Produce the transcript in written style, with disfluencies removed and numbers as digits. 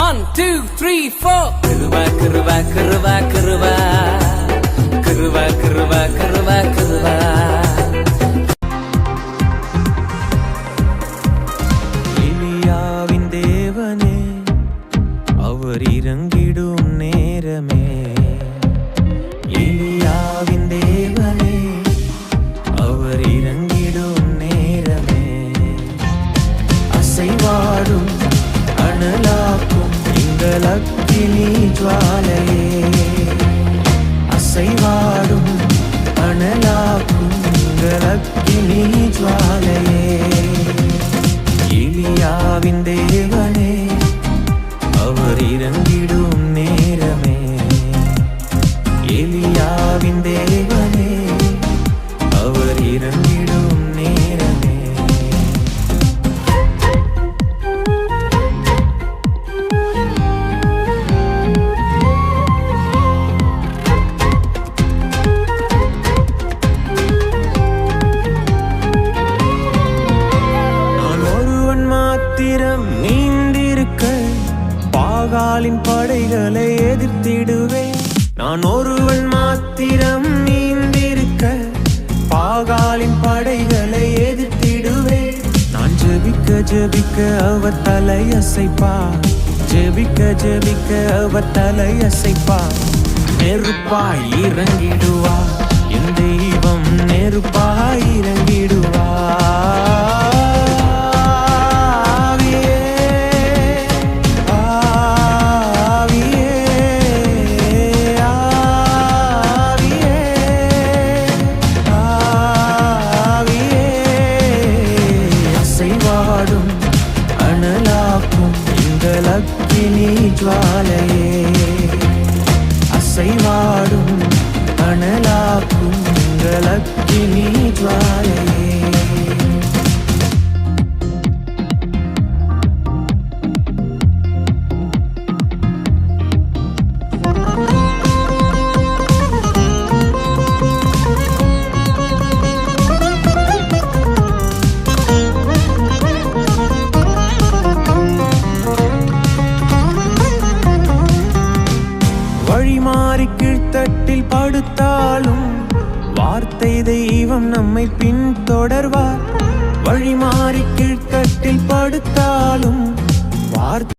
1 2 3 4 கிருபா கிருபா கிருபா கிருபா கிருபா கிருபா கிருபா கிருபா. எலியாவின் தேவனே அவர் இறங்கிடும் நேரமே, எலியாவின் தேவனே அவர் இறங்கிடும் நேரமே, அசைவாடும் அனலாக்கும் எங்கள் அக்கினி ஜுவாலையே, அசைவாடும் அனலாக்கும் எங்கள் அக்கினி ஜுவாலையே, எலியாவின் தேவனே அவர் இறங்கிடும் நேரமே, எலியாவின் தேவனே அவர் இறங்கிடும் நேரமே. நீந்திருக்க பாகாலின் படைகளை எதிர்த்திடுவேன், நான் ஒருவன் மாத்திரம் நீந்திருக்க பாகாலின் படைகளை எதிர்த்திடுவேன், நான் ஜெபிக்க ஜெபிக்க அவர் தலையசைப்பா, ஜெபிக்க ஜெபிக்க அவர் தலையசைப்பா, நெருப்பாய் இறங்கிடுவா என் தெய்வம், நெருப்பாய் இறங்கிடுவா. அனலாக்கும் எங்கள் அக்கினி ஜுவாலையே, அசைவாடும் அனலாக்கும் எங்கள் அக்கினி ஜுவாலையே. வழிமாறி கீழ்த்தட்டில் படுத்தாலும் வார்த்தை தெய்வம் நம்மை பின்தொடர்வார், வழிமாறி கீழ்த்தட்டில் படுத்தாலும் வார்த்தை